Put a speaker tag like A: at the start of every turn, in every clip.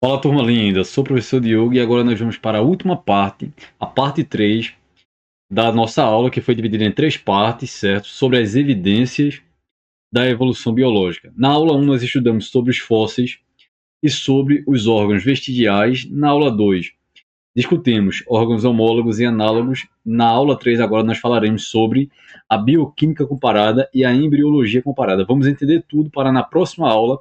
A: Fala, turma linda, sou o professor Diogo e agora nós vamos para a última parte, a parte 3 da nossa aula, que foi dividida em 3 partes, certo? Sobre as evidências da evolução biológica. Na aula 1 nós estudamos sobre os fósseis e sobre os órgãos vestigiais. Na aula 2 discutimos órgãos homólogos e análogos. Na aula 3 agora nós falaremos sobre a bioquímica comparada e a embriologia comparada. Vamos entender tudo para na próxima aula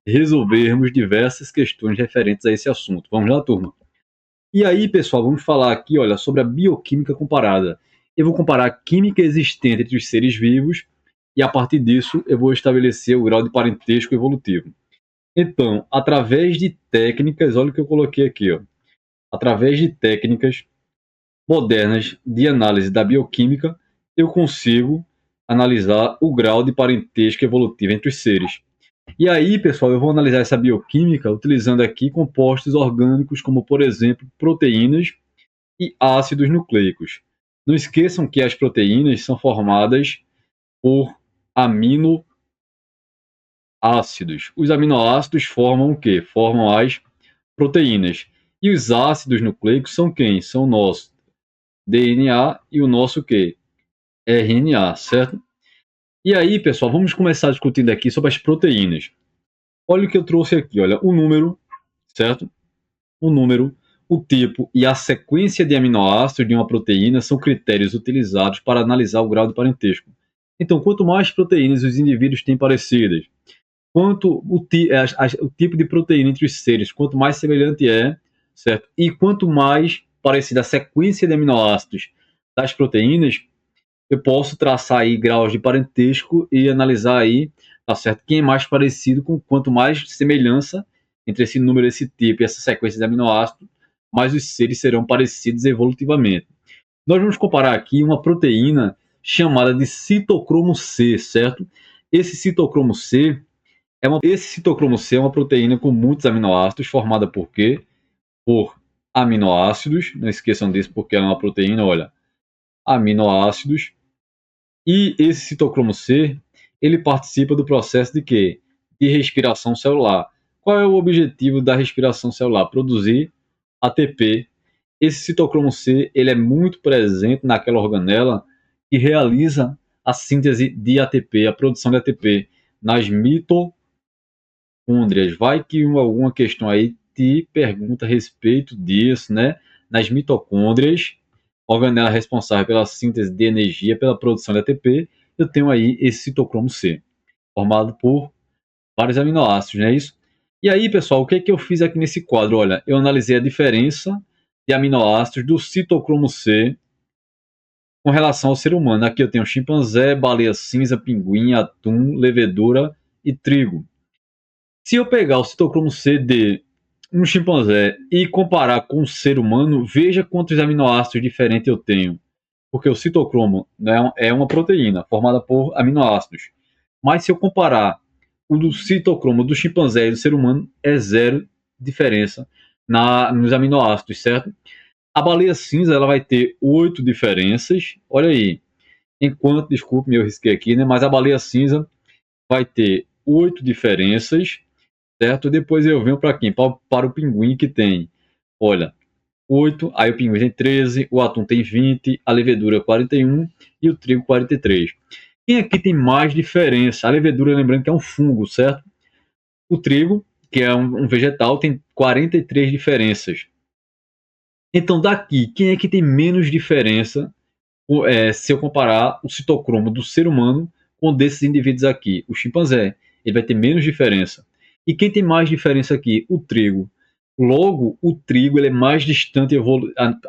A: resolvermos diversas questões referentes a esse assunto. Vamos lá, turma? E aí, pessoal, vamos falar aqui, olha, sobre a bioquímica comparada. Eu vou comparar a química existente entre os seres vivos e, a partir disso, eu vou estabelecer o grau de parentesco evolutivo. Então, através de técnicas, olha o que eu coloquei aqui, ó. Através de técnicas modernas de análise da bioquímica, eu consigo analisar o grau de parentesco evolutivo entre os seres. E aí, pessoal, eu vou analisar essa bioquímica utilizando aqui compostos orgânicos como, por exemplo, proteínas e ácidos nucleicos. Não esqueçam que as proteínas são formadas por aminoácidos. Os aminoácidos formam o quê? Formam as proteínas. E os ácidos nucleicos são quem? São o nosso DNA e o nosso quê? RNA, certo? E aí, pessoal, vamos começar discutindo aqui sobre as proteínas. Olha o que eu trouxe aqui, olha, o número, certo? O número, o tipo e a sequência de aminoácidos de uma proteína são critérios utilizados para analisar o grau de parentesco. Então, quanto mais proteínas os indivíduos têm parecidas, quanto o tipo de proteína entre os seres, quanto mais semelhante é, certo? E quanto mais parecida a sequência de aminoácidos das proteínas, eu posso traçar aí graus de parentesco e analisar aí, tá certo? Quem é mais parecido com quanto mais semelhança entre esse número, esse tipo e essa sequência de aminoácidos, mais os seres serão parecidos evolutivamente. Nós vamos comparar aqui uma proteína chamada de citocromo C, certo? Esse citocromo C é uma proteína com muitos aminoácidos, formada por quê? Por aminoácidos, não esqueçam disso porque ela é uma proteína, olha, aminoácidos. E esse citocromo C, ele participa do processo de quê? De respiração celular. Qual é o objetivo da respiração celular? Produzir ATP. Esse citocromo C, ele é muito presente naquela organela que realiza a síntese de ATP, a produção de ATP nas mitocôndrias. Vai que alguma questão aí te pergunta a respeito disso, né? Nas mitocôndrias, organela responsável pela síntese de energia, pela produção de ATP, eu tenho aí esse citocromo C, formado por vários aminoácidos, não é isso? E aí, pessoal, o que é que eu fiz aqui nesse quadro? Olha, eu analisei a diferença de aminoácidos do citocromo C com relação ao ser humano. Aqui eu tenho chimpanzé, baleia cinza, pinguim, atum, levedura e trigo. Se eu pegar o citocromo C de um chimpanzé e comparar com um ser humano, veja quantos aminoácidos diferentes eu tenho. Porque o citocromo, né, é uma proteína formada por aminoácidos. Mas se eu comparar o do citocromo do chimpanzé e do ser humano, é zero diferença nos aminoácidos, certo? A baleia cinza ela vai ter 8 diferenças. Olha aí. Enquanto, desculpe, eu risquei aqui, né? Mas a baleia cinza vai ter 8 diferenças, certo? Depois eu venho para quem? Para o pinguim que tem, olha, 8, aí o pinguim tem 13, o atum tem 20, a levedura 41 e o trigo 43. Quem aqui tem mais diferença? A levedura, lembrando que é um fungo, certo? O trigo, que é um vegetal, tem 43 diferenças. Então, daqui, quem é que tem menos diferença se eu comparar o citocromo do ser humano com o desses indivíduos aqui? O chimpanzé, ele vai ter menos diferença. E quem tem mais diferença aqui? O trigo. Logo, o trigo ele é mais distante,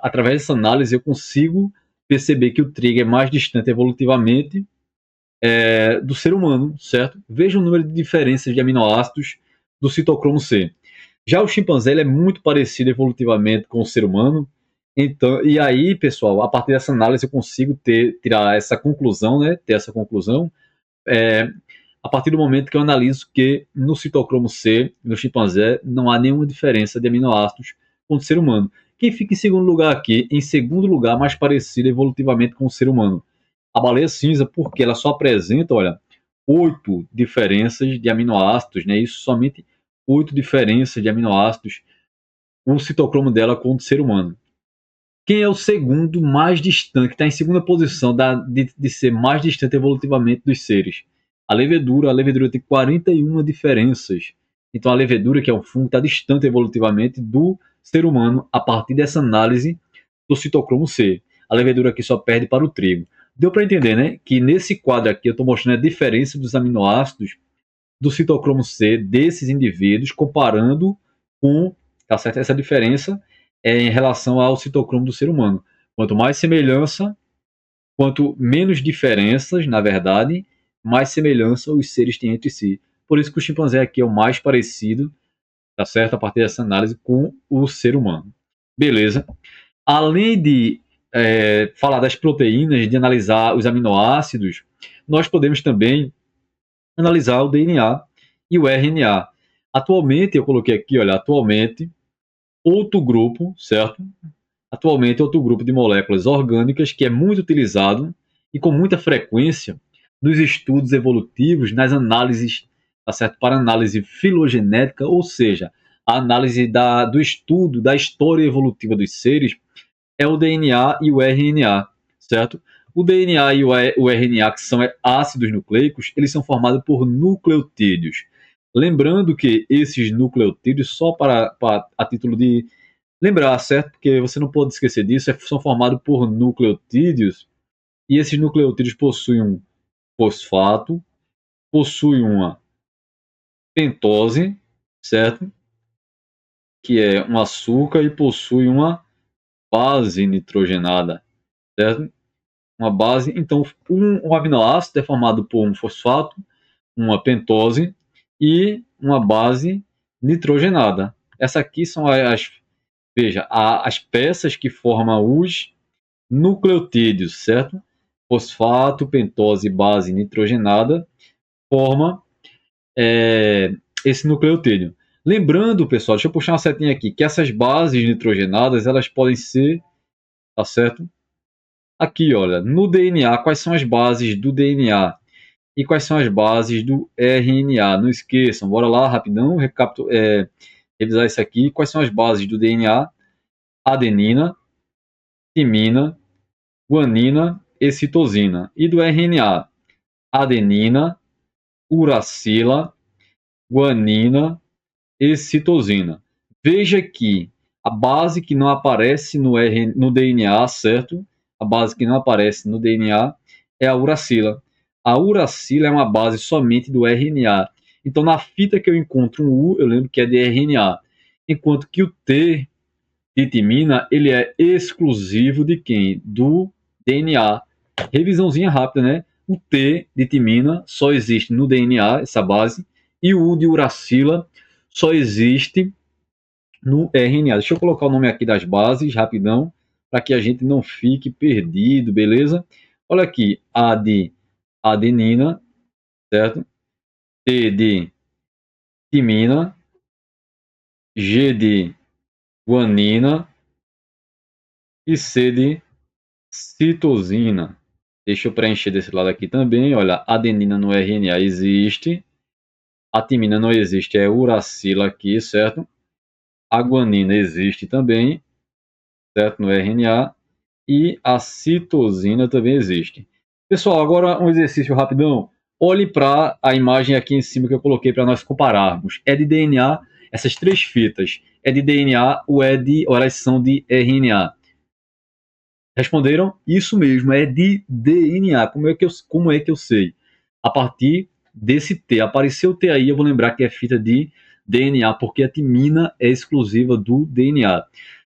A: através dessa análise eu consigo perceber que o trigo é mais distante evolutivamente do ser humano, certo? Veja o número de diferenças de aminoácidos do citocromo C. Já o chimpanzé ele é muito parecido evolutivamente com o ser humano, então, e aí, pessoal, a partir dessa análise eu consigo tirar essa conclusão, né? Ter essa conclusão a partir do momento que eu analiso que no citocromo C, no chimpanzé, não há nenhuma diferença de aminoácidos com o ser humano. Quem fica em segundo lugar aqui? Em segundo lugar, mais parecido evolutivamente com o ser humano. A baleia cinza, porque ela só apresenta, olha, 8 diferenças de aminoácidos, né? Isso somente 8 diferenças de aminoácidos o citocromo dela com o do ser humano. Quem é o segundo mais distante, que está em segunda posição de ser mais distante evolutivamente dos seres? A levedura. A levedura tem 41 diferenças. Então a levedura, que é um fungo, está distante evolutivamente do ser humano a partir dessa análise do citocromo C. A levedura aqui só perde para o trigo. Deu para entender, né? Que nesse quadro aqui eu estou mostrando a diferença dos aminoácidos do citocromo C desses indivíduos, comparando com, tá certo? Essa diferença é em relação ao citocromo do ser humano. Quanto mais semelhança, quanto menos diferenças, na verdade, mais semelhança os seres têm entre si. Por isso que o chimpanzé aqui é o mais parecido, tá certo? A partir dessa análise com o ser humano. Beleza. Além de falar das proteínas, de analisar os aminoácidos, nós podemos também analisar o DNA e o RNA. Atualmente, eu coloquei aqui, olha, atualmente, outro grupo, certo? Atualmente, outro grupo de moléculas orgânicas que é muito utilizado e com muita frequência nos estudos evolutivos, nas análises, tá certo? Para análise filogenética, ou seja, a análise do estudo da história evolutiva dos seres, é o DNA e o RNA, certo? O DNA e o RNA, que são ácidos nucleicos, eles são formados por nucleotídeos. Lembrando que esses nucleotídeos, só a título de lembrar, certo? Porque você não pode esquecer disso, são formados por nucleotídeos, e esses nucleotídeos possuem um fosfato, possuem uma pentose, certo? Que é um açúcar, e possui uma base nitrogenada, certo? Uma base. Então, um aminoácido é formado por um fosfato, uma pentose e uma base nitrogenada. Essa aqui são as peças que formam os nucleotídeos, certo? Fosfato, pentose e base nitrogenada forma esse nucleotídeo. Lembrando, pessoal, deixa eu puxar uma setinha aqui, que essas bases nitrogenadas, elas podem ser, tá certo? Aqui, olha, no DNA, quais são as bases do DNA e quais são as bases do RNA? Não esqueçam, bora lá, rapidão, revisar isso aqui. Quais são as bases do DNA? Adenina, timina, guanina e citosina. E do RNA? Adenina, uracila, guanina e citosina. Veja que a base que não aparece no DNA, certo? A base que não aparece no DNA é a uracila. A uracila é uma base somente do RNA. Então, na fita que eu encontro um U, eu lembro que é de RNA. Enquanto que o T de timina, ele é exclusivo de quem? Do DNA. Revisãozinha rápida, né? O T de timina só existe no DNA, essa base, e o U de uracila só existe no RNA. Deixa eu colocar o nome aqui das bases, rapidão, para que a gente não fique perdido, beleza? Olha aqui, A de adenina, certo? T de timina, G de guanina e C de citosina. Deixa eu preencher desse lado aqui também. Olha, adenina no RNA existe, a timina não existe, é uracila aqui, certo? A guanina existe também, certo? No RNA. E a citosina também existe. Pessoal, agora um exercício rapidão. Olhe para a imagem aqui em cima que eu coloquei para nós compararmos. É de DNA, essas três fitas. É de DNA ou elas são de RNA? Responderam? Isso mesmo, é de DNA. Como é que eu sei? A partir desse T. Apareceu o T aí, eu vou lembrar que é fita de DNA, porque a timina é exclusiva do DNA.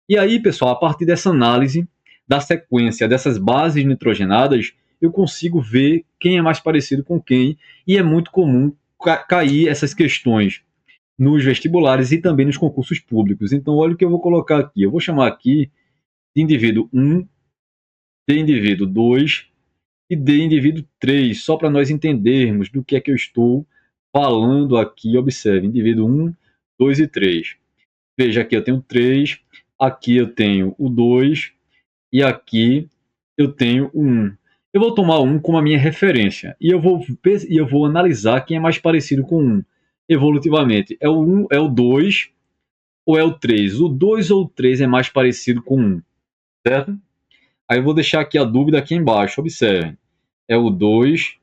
A: E aí, pessoal, a partir dessa análise da sequência dessas bases nitrogenadas, eu consigo ver quem é mais parecido com quem, e é muito comum cair essas questões nos vestibulares e também nos concursos públicos. Então, olha o que eu vou colocar aqui. Eu vou chamar aqui de indivíduo 1, de indivíduo 2 e de indivíduo 3, só para nós entendermos do que é que eu estou falando aqui. Observe, indivíduo 1, 2 e 3. Veja, aqui eu tenho 3, aqui eu tenho o 2 e aqui eu tenho o 1. Eu vou tomar 1 como a minha referência e eu vou analisar quem é mais parecido com 1 evolutivamente. É o 1, é o 2 ou é o 3? O 2 ou o 3 é mais parecido com 1, certo? Aí eu vou deixar aqui a dúvida aqui embaixo, observe. É o 2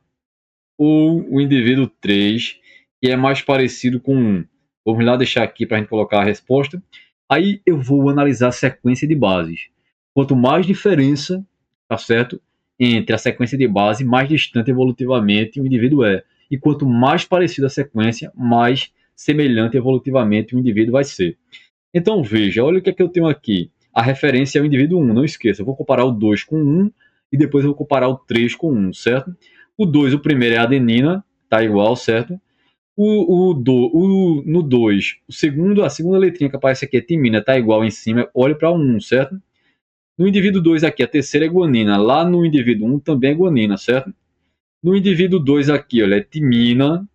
A: ou o indivíduo 3 que é mais parecido com 1? Vamos lá deixar aqui para a gente colocar a resposta. Aí eu vou analisar a sequência de bases. Quanto mais diferença, tá certo? Entre a sequência de base, mais distante evolutivamente o indivíduo é. E quanto mais parecida a sequência, mais semelhante evolutivamente o indivíduo vai ser. Então veja, olha o que é que eu tenho aqui. A referência é o indivíduo 1, não esqueça. Eu vou comparar o 2 com 1 e depois eu vou comparar o 3 com 1, certo? O 2, o primeiro é a adenina, tá igual, certo? No 2, a segunda letrinha que aparece aqui é timina, tá igual em cima, olha para o 1, certo? No indivíduo 2 aqui, a terceira é guanina. Lá no indivíduo 1 também é guanina, certo? No indivíduo 2 aqui, olha, é timina,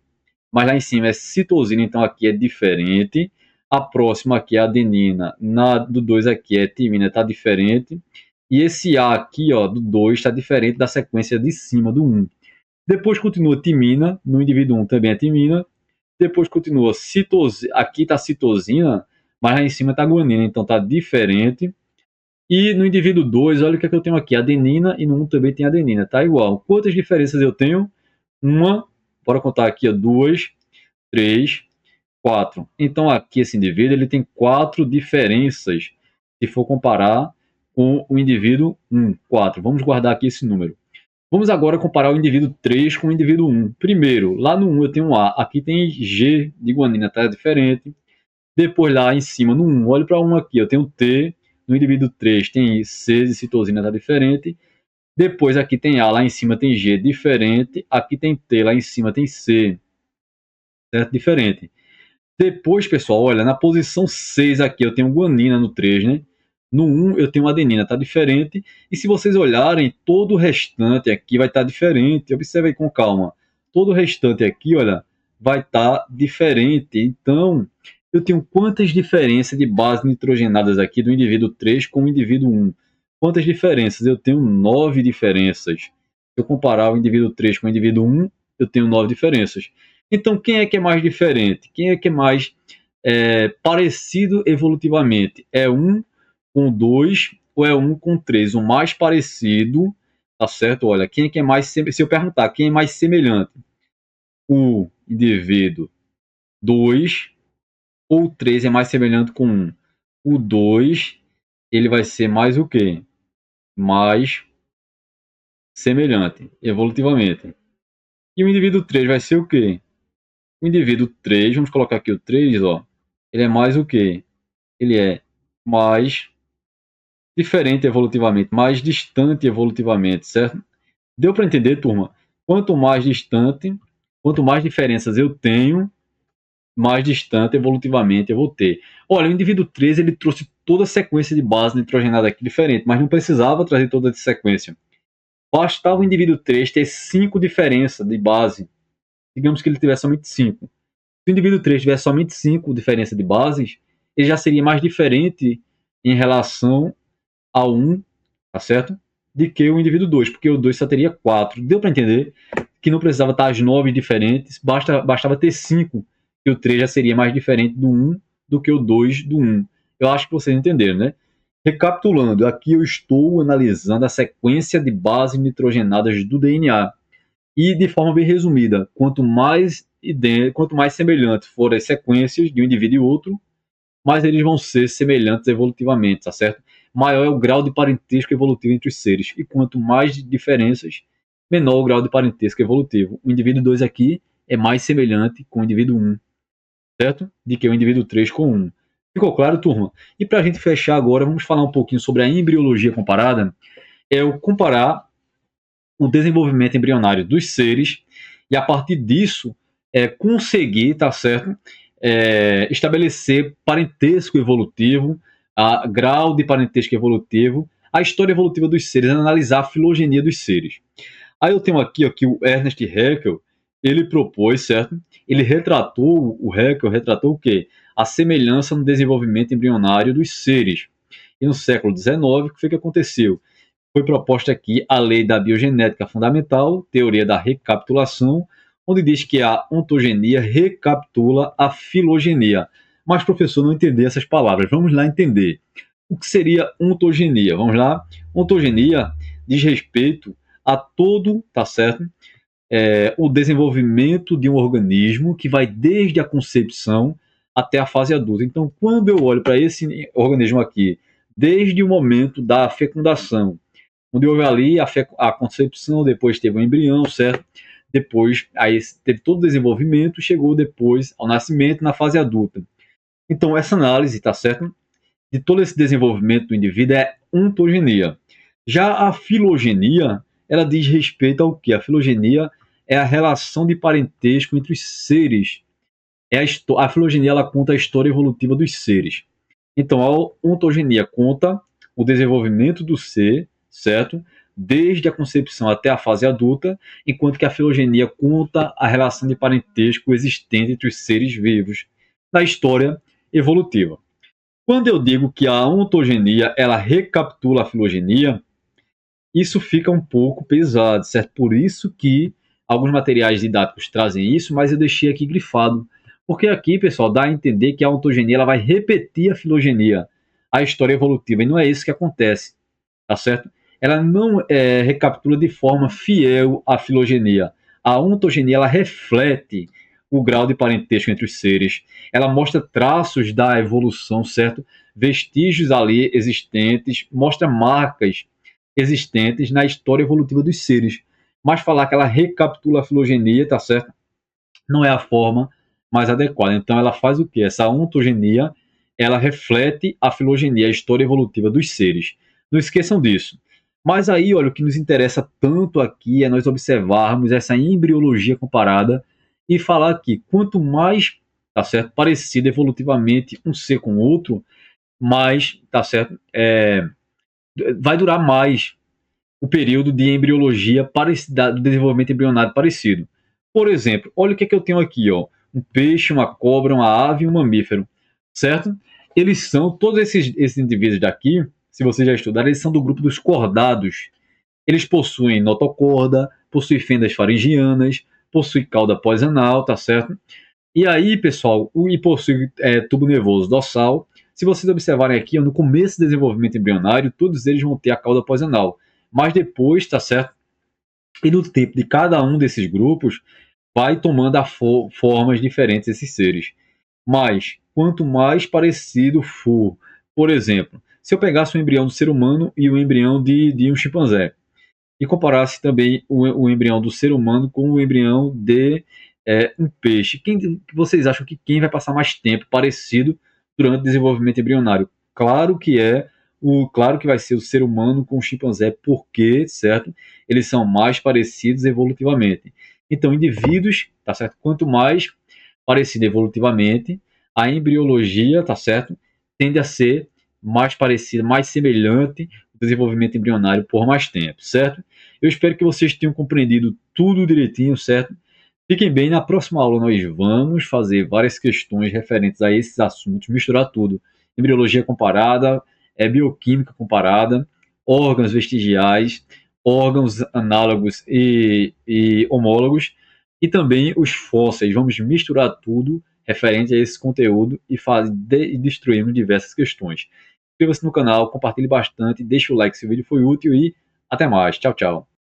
A: mas lá em cima é citosina, então aqui é diferente. A próxima aqui é adenina, na do 2 aqui é timina, está diferente. E esse A aqui, ó, do 2 está diferente da sequência de cima do 1. Depois continua timina, no indivíduo 1 também é timina. Depois continua citosina, aqui está citosina, mas lá em cima está guanina, então está diferente. E no indivíduo 2, olha o que, é que eu tenho aqui, adenina, e no 1 também tem adenina, tá igual. Quantas diferenças eu tenho? Uma, bora contar aqui, ó, 2, 3, 4. Então aqui esse indivíduo ele tem 4 diferenças, se for comparar com o indivíduo 1, 4. Vamos guardar aqui esse número. Vamos agora comparar o indivíduo 3 com o indivíduo 1. Primeiro, lá no 1 eu tenho A, aqui tem G de guanina, tá diferente. Depois lá em cima, no 1, olha para 1 aqui, eu tenho T, no indivíduo 3 tem C de citosina, tá diferente. Depois aqui tem A, lá em cima tem G, diferente. Aqui tem T, lá em cima tem C, certo? Diferente. Depois, pessoal, olha, na posição 6 aqui eu tenho guanina no 3, né? No 1 eu tenho adenina, tá diferente. E se vocês olharem, todo o restante aqui vai estar diferente. Observe aí com calma. Todo o restante aqui, olha, vai estar diferente. Então, eu tenho quantas diferenças de bases nitrogenadas aqui do indivíduo 3 com o indivíduo 1? Quantas diferenças? Eu tenho 9 diferenças. Se eu comparar o indivíduo 3 com o indivíduo 1, eu tenho 9 diferenças. Então, quem é que é mais diferente? Quem é que é mais parecido evolutivamente? É 1 com 2 ou é 1 com 3? O mais parecido, tá certo? Olha, quem é que é mais... Se eu perguntar, quem é mais semelhante? O indivíduo 2 ou 3 é mais semelhante com 1? O 2, ele vai ser mais o quê? Mais semelhante, evolutivamente. E o indivíduo 3 vai ser o quê? O indivíduo 3, vamos colocar aqui o 3, ó, ele é mais o quê? Ele é mais diferente evolutivamente, mais distante evolutivamente, certo? Deu para entender, turma? Quanto mais distante, quanto mais diferenças eu tenho, mais distante evolutivamente eu vou ter. Olha, o indivíduo 3 ele trouxe toda a sequência de base nitrogenada aqui diferente, mas não precisava trazer toda essa sequência. Bastava o indivíduo 3 ter 5 diferenças de base. Digamos que ele tivesse somente 5. Se o indivíduo 3 tivesse somente 5 diferenças de bases, ele já seria mais diferente em relação ao 1, tá certo? De que o indivíduo 2, porque o 2 só teria 4. Deu para entender que não precisava estar as 9 diferentes, bastava ter 5, que o 3 já seria mais diferente do 1 do que o 2 do 1. Eu acho que vocês entenderam, né? Recapitulando, aqui eu estou analisando a sequência de bases nitrogenadas do DNA. E de forma bem resumida, quanto mais semelhantes forem as sequências de um indivíduo e outro, mais eles vão ser semelhantes evolutivamente, tá certo? Maior é o grau de parentesco evolutivo entre os seres. E quanto mais diferenças, menor o grau de parentesco evolutivo. O indivíduo 2 aqui é mais semelhante com o indivíduo 1, certo? De que o indivíduo 3 com 1. Ficou claro, turma? E para a gente fechar agora, vamos falar um pouquinho sobre a embriologia comparada. É o comparar o desenvolvimento embrionário dos seres e, a partir disso, conseguir, tá certo? Estabelecer parentesco evolutivo, grau de parentesco evolutivo, a história evolutiva dos seres, analisar a filogenia dos seres. Aí eu tenho aqui ó, que o Ernest Haeckel, ele propôs, certo? O Haeckel retratou o quê? A semelhança no desenvolvimento embrionário dos seres. E no século XIX, o que foi que aconteceu? Foi proposta aqui a lei da biogenética fundamental, teoria da recapitulação, onde diz que a ontogenia recapitula a filogenia. Mas, professor, não entender essas palavras. Vamos lá entender. O que seria ontogenia? Vamos lá. Ontogenia diz respeito a todo, tá certo? O desenvolvimento de um organismo que vai desde a concepção até a fase adulta. Então, quando eu olho para esse organismo aqui, desde o momento da fecundação, onde houve ali a concepção, depois teve o embrião, certo? Depois, aí teve todo o desenvolvimento, chegou depois ao nascimento na fase adulta. Então, essa análise, tá certo? De todo esse desenvolvimento do indivíduo é ontogenia. Já a filogenia, ela diz respeito ao que? A filogenia é a relação de parentesco entre os seres. A filogenia ela conta a história evolutiva dos seres. Então, a ontogenia conta o desenvolvimento do ser, certo? Desde a concepção até a fase adulta, enquanto que a filogenia conta a relação de parentesco existente entre os seres vivos da história evolutiva. Quando eu digo que a ontogenia ela recapitula a filogenia, isso fica um pouco pesado, certo? Por isso que alguns materiais didáticos trazem isso, mas eu deixei aqui grifado. Porque aqui, pessoal, dá a entender que a ontogenia ela vai repetir a filogenia, a história evolutiva, e não é isso que acontece, tá certo? Ela não recapitula de forma fiel a filogenia. A ontogenia ela reflete o grau de parentesco entre os seres. Ela mostra traços da evolução, certo? Vestígios ali existentes, mostra marcas existentes na história evolutiva dos seres. Mas falar que ela recapitula a filogenia, tá certo? Não é a forma mais adequada. Então ela faz o quê? Essa ontogenia, ela reflete a filogenia, a história evolutiva dos seres. Não esqueçam disso. Mas aí, olha, o que nos interessa tanto aqui é nós observarmos essa embriologia comparada e falar que quanto mais, tá certo, parecido evolutivamente um ser com o outro, mais, tá certo, vai durar mais o período de embriologia do desenvolvimento embrionário parecido. Por exemplo, olha o que, é que eu tenho aqui, ó, um peixe, uma cobra, uma ave e um mamífero, certo? Eles são, todos esses indivíduos daqui, se vocês já estudaram, eles são do grupo dos cordados. Eles possuem notocorda, possuem fendas faringianas, possuem cauda pós-anal, tá certo? E aí, pessoal, e possui tubo nervoso dorsal. Se vocês observarem aqui, no começo do desenvolvimento embrionário, todos eles vão ter a cauda pós-anal. Mas depois, tá certo? E no tempo de cada um desses grupos, vai tomando formas diferentes esses seres. Mas, quanto mais parecido for, por exemplo, se eu pegasse o embrião do ser humano e o embrião de um chimpanzé, e comparasse também o embrião do ser humano com o embrião de um peixe. Quem vocês acham que quem vai passar mais tempo parecido durante o desenvolvimento embrionário? Claro que vai ser o ser humano com o chimpanzé, porque, certo? Eles são mais parecidos evolutivamente. Então, indivíduos, tá certo? Quanto mais parecido evolutivamente, a embriologia, tá certo? Tende a ser mais parecida, mais semelhante ao desenvolvimento embrionário por mais tempo, certo? Eu espero que vocês tenham compreendido tudo direitinho, certo? Fiquem bem, na próxima aula nós vamos fazer várias questões referentes a esses assuntos, misturar tudo. Embriologia comparada, bioquímica comparada, órgãos vestigiais, órgãos análogos e homólogos, e também os fósseis. Vamos misturar tudo referente a esse conteúdo e destruirmos diversas questões. Inscreva-se no canal, compartilhe bastante, deixe o like se o vídeo foi útil e até mais. Tchau, tchau.